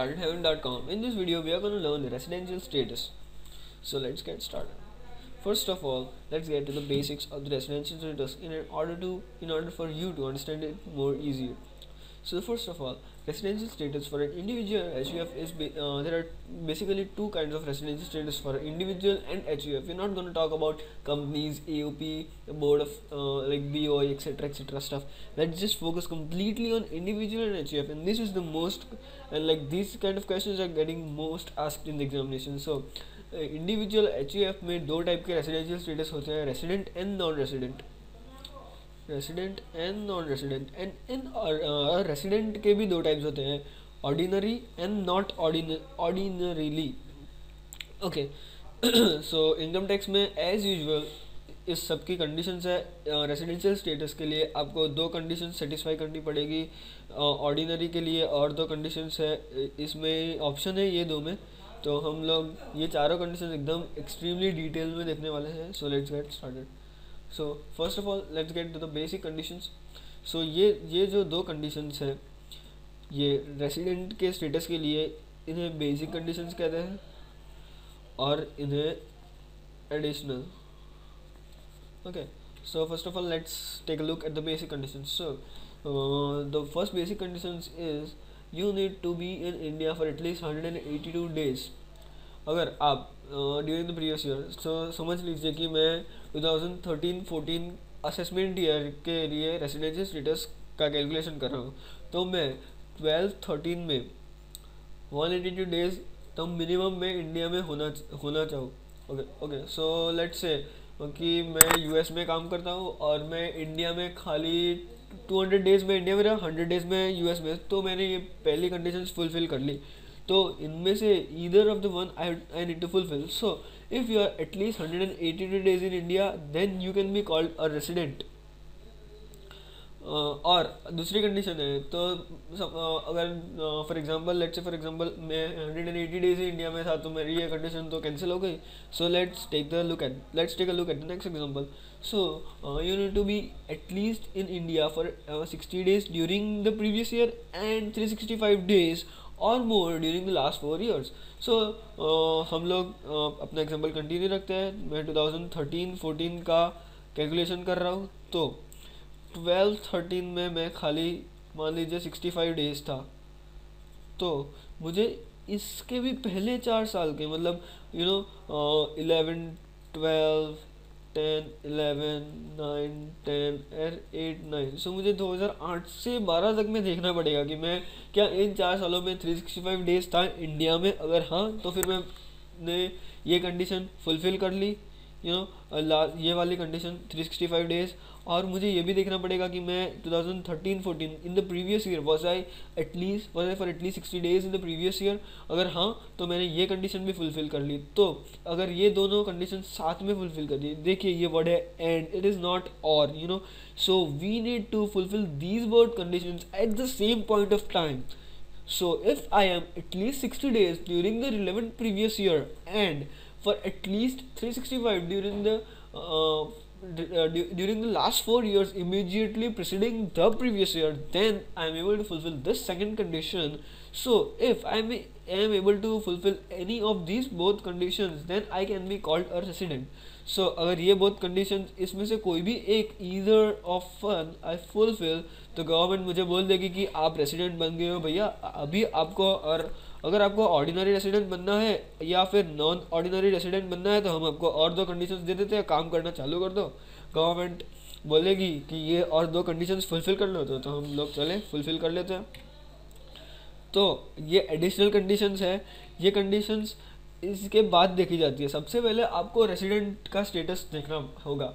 StartedHeaven.com. In this video, we are going to learn the residential status. So let's get started. First of all, let's get to the basics of the residential status in order for you to understand it more easier. So first of all, residential status for an individual HUF is there are basically two kinds of residential status for an individual and HUF. We're not going to talk about companies, AOP, board of like BOI, etc. stuff. Let's just focus completely on individual and HUF, and this is the most and like these kind of questions are getting most asked in the examination. So individual HUF में दो type के residential status होते हैं, resident and non resident. Resident and non resident. And in resident के भी दो types होते हैं, ordinary and not ordinarily. Okay, so income tax में एज यूजुअल इस सब की कंडीशंस है. रेसिडेंशियल स्टेटस के लिए आपको दो कंडीशंस सेटिस्फाई करनी पड़ेगी, ऑर्डिनरी के लिए और दो कंडीशंस है. इसमें ऑप्शन है ये दो में, तो हम लोग ये चारों कंडीशंस एकदम एक्सट्रीमली डिटेल में देखने वाले हैं. So let's get started. So first of all let's get to the basic conditions. So ये जो दो कंडीशंस हैं, ये रेसिडेंट के स्टेटस के लिए इन्हें बेसिक कंडीशंस कहते हैं और इन्हें additional. Okay, so first of all let's take a look at the basic conditions. So the first basic conditions is you need to be in India for at least 182 days. अगर आप during the previous year, तो समझ लीजिए कि मैं 2013-14 assessment year के लिए residential status का कैलकुलेशन कर रहा हूँ, तो मैं 12-13 में 182 डेज तो मिनिमम में इंडिया में होना चाहूँ. ओके, सो लेट्स से कि मैं यूएस में काम करता हूँ और मैं इंडिया में खाली 200 डेज में इंडिया में रहा, 100 डेज में यूएस में, तो मैंने ये पहली कंडीशंस फुलफिल कर ली. तो इनमें से either of the one I need to fulfil. So if you are at least 182 days in India, then you can be called a resident. और दूसरी कंडीशन है, तो अगर फॉर एग्जांपल मैं 180 डेज ही इंडिया में था, तो मेरी ये कंडीशन तो कैंसिल हो गई. So let's take a look at the next example. So you need to be at least in India for 60 days during the previous year and 365 days और more during the last 4 years. So हम लोग अपना example continue रखते हैं. मैं 2013-14 का calculation कर रहा हूँ, तो 12-13 में मैं खाली मान लीजिए 65 डेज था, तो मुझे इसके भी पहले 4 साल के मतलब 11, 12, 10, 11, 9, 10, 8, 9, सो मुझे 2008 से 12 तक में देखना पड़ेगा कि मैं क्या इन 4 सालों में 365 डेज था इंडिया में. अगर हाँ, तो फिर मैंने ये कंडीशन फुलफ़िल कर ली, ये वाली कंडीशन 365 डेज. और मुझे ये भी देखना पड़ेगा कि मैं 2013-14 इन the previous year was I for at least 60 days in the previous year. अगर हाँ, तो मैंने ये कंडीशन भी फुलफ़िल कर ली. तो अगर ये दोनों कंडीशन साथ में फुलफ़िल कर दी, देखिए ये वर्ड है एंड, इट इज़ नॉट और, so we need to fulfil these both conditions at the same point of time. So if I am at least 60 days during the relevant previous year and for at least 365 during the last 4 years immediately preceding the previous year, then I am able to fulfill this second condition. So if I am able to fulfill any of these both conditions, then I can be called a resident. So अगर ये both conditions इसमें से कोई भी एक either of one I fulfill, तो government मुझे बोल देगी कि आप रेसिडेंट बन गए हो भैया. अभी आपको, और अगर आपको ऑर्डिनरी रेसिडेंट बनना है या फिर नॉन ऑर्डिनरी रेसिडेंट बनना है, तो हम आपको और दो कंडीशंस दे देते हैं, काम करना चालू कर दो. गवर्नमेंट बोलेगी कि ये और दो कंडीशंस फुलफ़िल कर लो, तो हम लोग चले फुलफ़िल कर लेते हैं. तो ये एडिशनल कंडीशंस है. ये कंडीशंस इसके बाद देखी जाती है. सबसे पहले आपको रेसिडेंट का स्टेटस देखना होगा,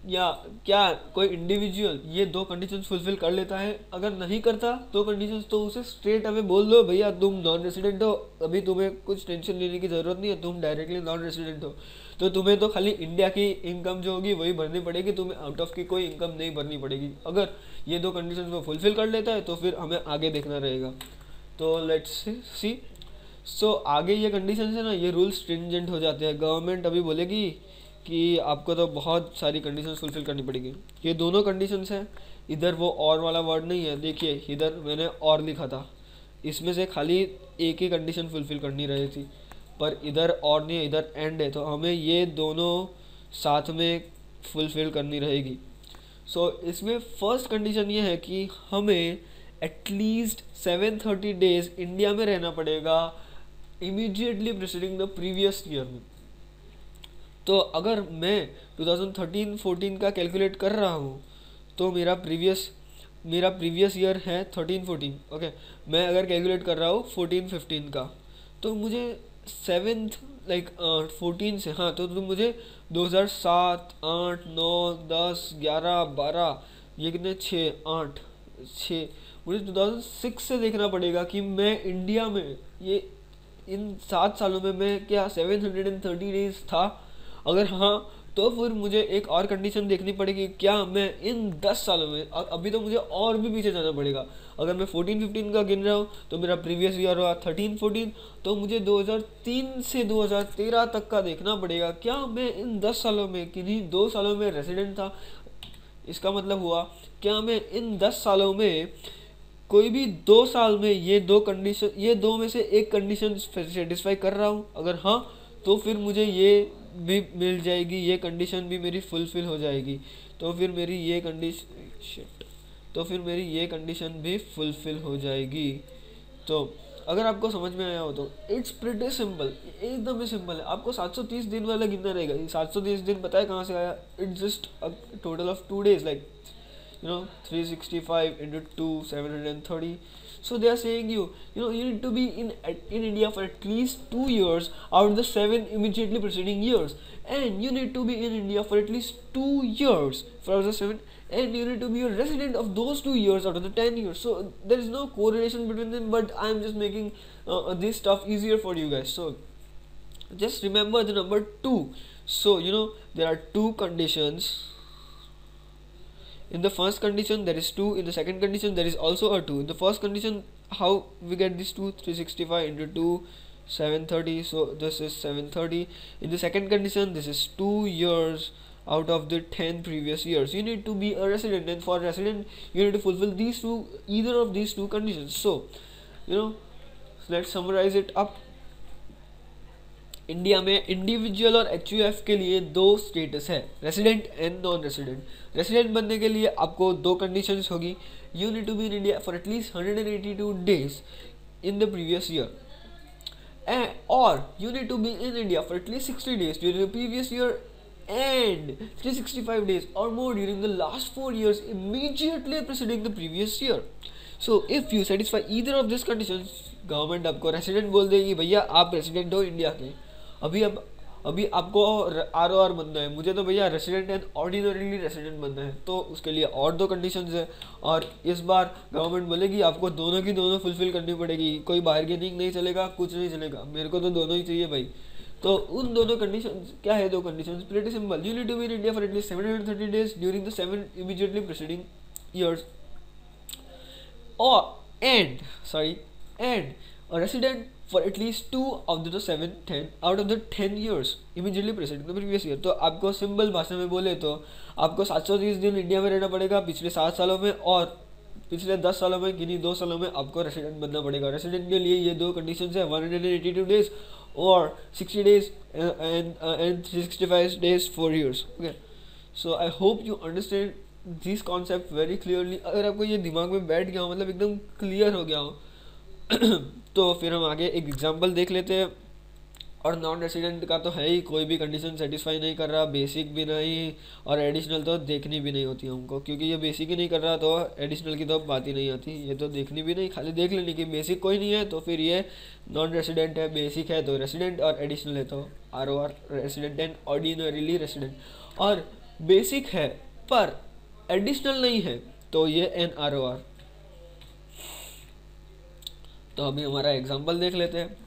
या क्या कोई इंडिविजुअल ये दो कंडीशंस फुलफ़िल कर लेता है. अगर नहीं करता दो कंडीशंस, तो उसे स्ट्रेट अवे बोल दो भैया तुम नॉन रेसिडेंट हो, अभी तुम्हें कुछ टेंशन लेने की ज़रूरत नहीं है, तुम डायरेक्टली नॉन रेसिडेंट हो. तो तुम्हें तो खाली इंडिया की इनकम जो होगी वही भरनी पड़ेगी, तुम्हें आउट ऑफ की कोई इनकम नहीं भरनी पड़ेगी. अगर ये दो कंडीशंस वो फुलफ़िल कर लेता है, तो फिर हमें आगे देखना रहेगा. तो लेट्स सी. सो आगे ये कंडीशंस है ना, ये रूल्स स्ट्रिंजेंट हो जाते हैं. गवर्नमेंट अभी बोलेगी कि आपको तो बहुत सारी कंडीशंस फुलफ़िल करनी पड़ेगी. ये दोनों कंडीशंस हैं, इधर वो और वाला वर्ड नहीं है, देखिए इधर मैंने और लिखा था, इसमें से खाली एक ही कंडीशन फुलफिल करनी रही थी, पर इधर और नहीं, इधर एंड है, तो हमें ये दोनों साथ में फुलफिल करनी रहेगी। सो इसमें फर्स्ट कंडीशन ये है कि हमें एटलीस्ट 730 डेज इंडिया में रहना पड़ेगा immediately preceding the previous year में। तो अगर मैं 2013-14 का कैलकुलेट कर रहा हूँ तो मेरा प्रीवियस ईयर है 13-14, ओके। मैं अगर कैलकुलेट कर रहा हूँ 14-15 का, तो मुझे 7th 14 से, हाँ, तो मुझे 2007, 8, 9, 10, 11, 12, ये कितने, 6, मुझे 2006 से देखना पड़ेगा कि मैं इंडिया में ये इन 7 सालों में मैं क्या 730 डेज था। अगर हाँ, तो फिर मुझे एक और कंडीशन देखनी पड़ेगी, क्या मैं इन 10 सालों में, अभी तो मुझे और भी पीछे जाना पड़ेगा। अगर मैं 14-15 का गिन रहा हूँ तो मेरा प्रीवियस ईयर हुआ 13-14, तो मुझे 2003 से 2013 तक का देखना पड़ेगा, क्या मैं इन 10 सालों में किन्हीं 2 सालों में रेसिडेंट था। इसका मतलब हुआ, क्या मैं इन 10 सालों में कोई भी 2 साल में ये दो में से एक कंडीशन सेटिस्फाई कर रहा हूँ। अगर हाँ, तो फिर मुझे ये भी मिल जाएगी, ये कंडीशन भी मेरी फुलफिल हो जाएगी, तो फिर मेरी ये कंडीशन भी फुलफिल हो जाएगी। तो अगर आपको समझ में आया हो तो इट्स प्रिटी सिंपल, एकदम ही सिंपल है। आपको 730 दिन वाला गिनना रहेगा। ये 730 दिन पता है कहाँ से आया? It's just a total of 2 days, 365 into 2, 730. So they are saying you need to be in India for at least 2 years out of the 7 immediately preceding years, and you need to be in India for at least 2 years for the 7, and you need to be a resident of those 2 years out of the 10 years. So there is no correlation between them, but I am just making this stuff easier for you guys. So just remember the number 2. So there are 2 conditions. In the first condition there is 2, in the second condition there is also a 2. In the first condition, how we get this 2? 365 into 2, 730, so this is 730. In the second condition, this is 2 years out of the 10 previous years. You need to be a resident, and for resident you need to fulfill either of these 2 conditions. So let's summarize it up. India में individual और HUF के लिए 2 status है, resident and non resident. Resident बनने के लिए आपको 2 conditions होगी। You need to be in India for at least 182 days in the previous year, और you need to be in India for at least 60 days during the previous year and 365 days or more during the last 4 years immediately preceding the previous year. So if you satisfy either of these conditions, government आपको resident बोल देगी, भैया आप resident हो India के। अभी आपको ROR बनना है, मुझे तो भैया रेसिडेंट एंड ऑर्डिनरीली रेसिडेंट बनना है, तो उसके लिए और 2 कंडीशंस है। और इस बार गवर्नमेंट बोलेगी आपको दोनों की दोनों फुलफिल करनी पड़ेगी, कोई बार्गेनिंग नहीं चलेगा, कुछ नहीं चलेगा, मेरे को तो दोनों ही चाहिए भाई। तो उन दोनों कंडीशंस क्या है? 2 conditions pretty simple. You need to be in India for at least 730 days during the 7 immediately preceding years, and a resident for at least 2 of the 7-10 out of the 10 years immediately preceding the previous year. तो आपको simple भाषा में बोले तो आपको 730 दिन India में रहना पड़ेगा पिछले 7 सालों में, और पिछले 10 सालों में किन्हीं 2 सालों में आपको रेसिडेंट बनना पड़ेगा। रेसिडेंट के लिए ये 2 कंडीशंस है, 182 डेज और 60 days and 365 days 4 years. Okay, so I hope you understand this concept very clearly. अगर आपको ये दिमाग में बैठ गया हो, मतलब एकदम क्लियर हो गया हो तो फिर हम आगे एक एग्जांपल देख लेते हैं। और नॉन रेसिडेंट का तो है ही, कोई भी कंडीशन सेटिस्फाई नहीं कर रहा, बेसिक भी नहीं और एडिशनल तो देखनी भी नहीं होती हमको, क्योंकि ये बेसिक ही नहीं कर रहा तो एडिशनल की तो बात ही नहीं आती। ये तो देखनी भी नहीं, खाली देख लेनी कि बेसिक कोई नहीं है तो फिर ये नॉन रेसिडेंट है, बेसिक है तो रेसिडेंट, और एडिशनल है तो ROR, resident and ordinarily resident. और बेसिक है पर एडिशनल नहीं है तो ये एनआरओआर। तो अभी हमारा एग्जांपल देख लेते हैं।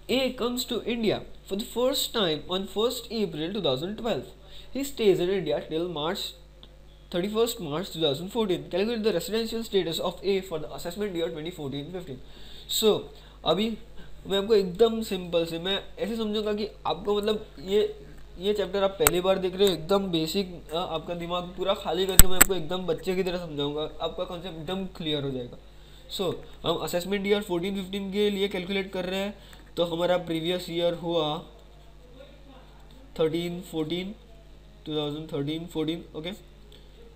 A comes to India for the first time on 1st April 2012. He stays in India till 31st March 2014. Calculate the residential status of A for the assessment year 2014-15. So अभी मैं आपको एकदम सिंपल से, मैं ऐसे समझूंगा कि आपको मतलब ये चैप्टर आप पहली बार देख रहे हो, एकदम बेसिक, आपका दिमाग पूरा खाली करके मैं आपको एकदम बच्चे की तरह समझाऊंगा, आपका कॉन्सेप्ट एकदम क्लियर हो जाएगा। सो हम असेसमेंट ईयर 14-15 के लिए कैलकुलेट कर रहे हैं, तो हमारा प्रीवियस ईयर हुआ 13-14, 2013-14, ओके।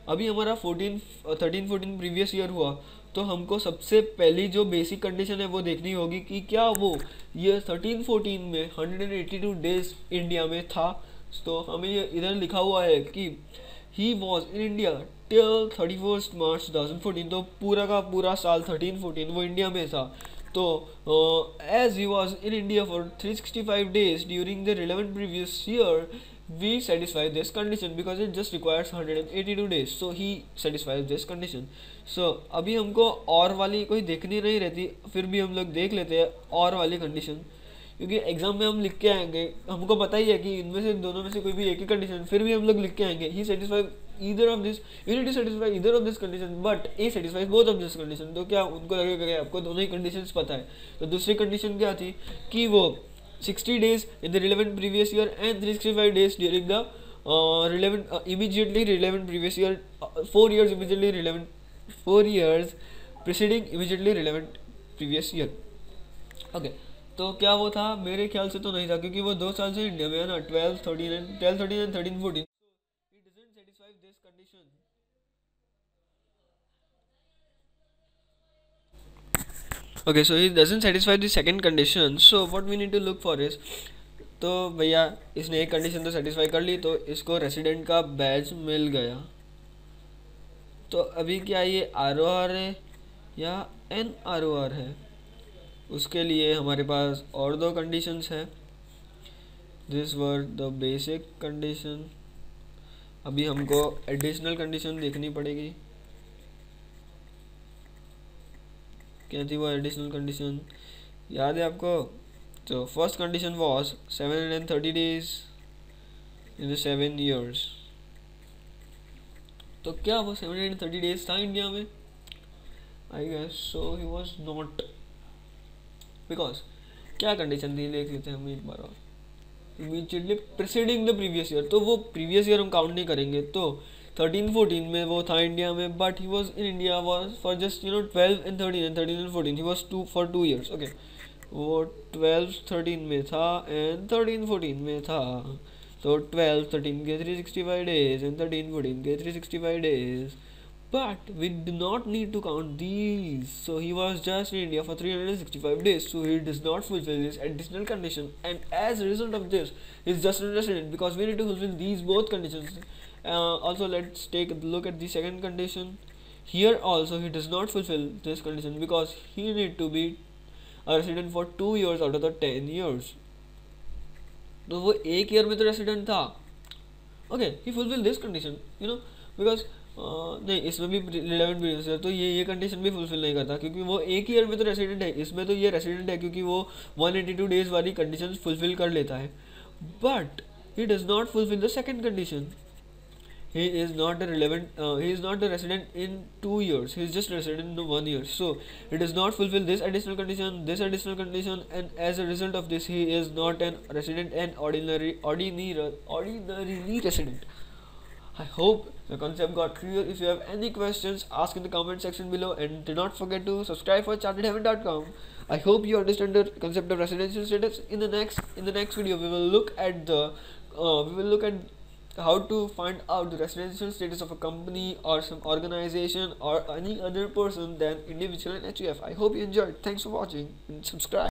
अभी हमारा 13-14 प्रीवियस ईयर हुआ, तो हमको सबसे पहली जो बेसिक कंडीशन है वो देखनी होगी कि क्या वो ये 13-14 में 182 डेज इंडिया में था। तो हमें ये इधर लिखा हुआ है कि ही वॉज इन इंडिया टिल 31 मार्च 2014, तो पूरा का पूरा साल 13-14 वो इंडिया में था। तो as he was in India for 365 days during the relevant previous year, we satisfy this condition because it just requires 182 days, so he satisfies this condition. So अभी हमको और वाली कोई देखनी नहीं रहती, फिर भी हम लोग देख लेते हैं और वाली कंडीशन, क्योंकि एग्जाम में हम लिख के आएंगे, हमको पता ही है कि इनमें से दोनों में से कोई भी एक ही कंडीशन, फिर भी हम लोग लिख के आएंगे ही satisfy either of this, you need to satisfy either of this condition but A satisfies both of this condition। तो क्या उनको लगेगा कि आपको दोनों ही कंडीशंस पता है। तो दूसरी कंडीशन क्या थी कि वो 60 days in the relevant previous year and 365 days during the immediately relevant previous year, 4 years immediately relevant, 4 years preceding immediately relevant previous year, okay. तो क्या वो था? मेरे ख्याल से तो नहीं था, क्योंकि वो 2 साल से इंडिया में है ना, 12-13 and 13-14, so it doesn't satisfy this condition। Okay, so it doesn't satisfy the second condition, so what we need to look for is, तो भैया इसने एक कंडीशन तो सेटिस्फाई कर ली, तो इसको रेसिडेंट का बैज मिल गया। तो अभी क्या ये ROR है या NROR है, उसके लिए हमारे पास और 2 कंडीशंस है। This were the basic condition. अभी हमको एडिशनल कंडीशन देखनी पड़ेगी। क्या थी वो एडिशनल कंडीशन, याद है आपको? तो first condition was 730 days in the 7 years। तो क्या वो 730 days था इंडिया में? I guess so he was not, because क्या कंडीशन थी देख लेते हैं हम एक बार और। Immediately preceding the previous year, तो वो प्रीवियस ईयर हम काउंट नहीं करेंगे। तो 13-14 में वो था इंडिया में, but he was in India was for just 12 and 13 and 13 and 14, he was for 2 years, okay. वो 12-13 में था एंड 13-14 में था, तो 12-13 के 365 days and 13-14 के 365 days, but we do not need to count these, so he was just in India for 365 days, so he does not fulfill this additional condition, and as a result of this he's just a resident, because we need to fulfill these both conditions। Also let's take a look at the second condition। Here also he does not fulfill this condition because he need to be a resident for 2 years out of the 10 years। तो वो 1 year में तो resident था, okay, he fulfil this condition, you know, because नहीं, इसमें भी relevant previous year, तो ये कंडीशन भी फुलफिल नहीं करता, क्योंकि वो 1 ईयर में तो रेसिडेंट है। इसमें तो ये रेसिडेंट है क्योंकि वो 182 डेज वाली कंडीशन फुलफिल कर लेता है, but he does not fulfil the second condition. He is not a relevant, he is not a resident in 2 years, he is just resident in 1 year, so he does not fulfill this additional condition, and as a result of this he is not an resident and ordinarily resident। I hope the concept got clear. If you have any questions, ask in the comment section below, and do not forget to subscribe for chartedheaven.com। I hope you understand the concept of residential status. In the next video we will look at how to find out the residential status of a company or some organization or any other person than individual in HUF। I hope you enjoyed. Thanks for watching and subscribe.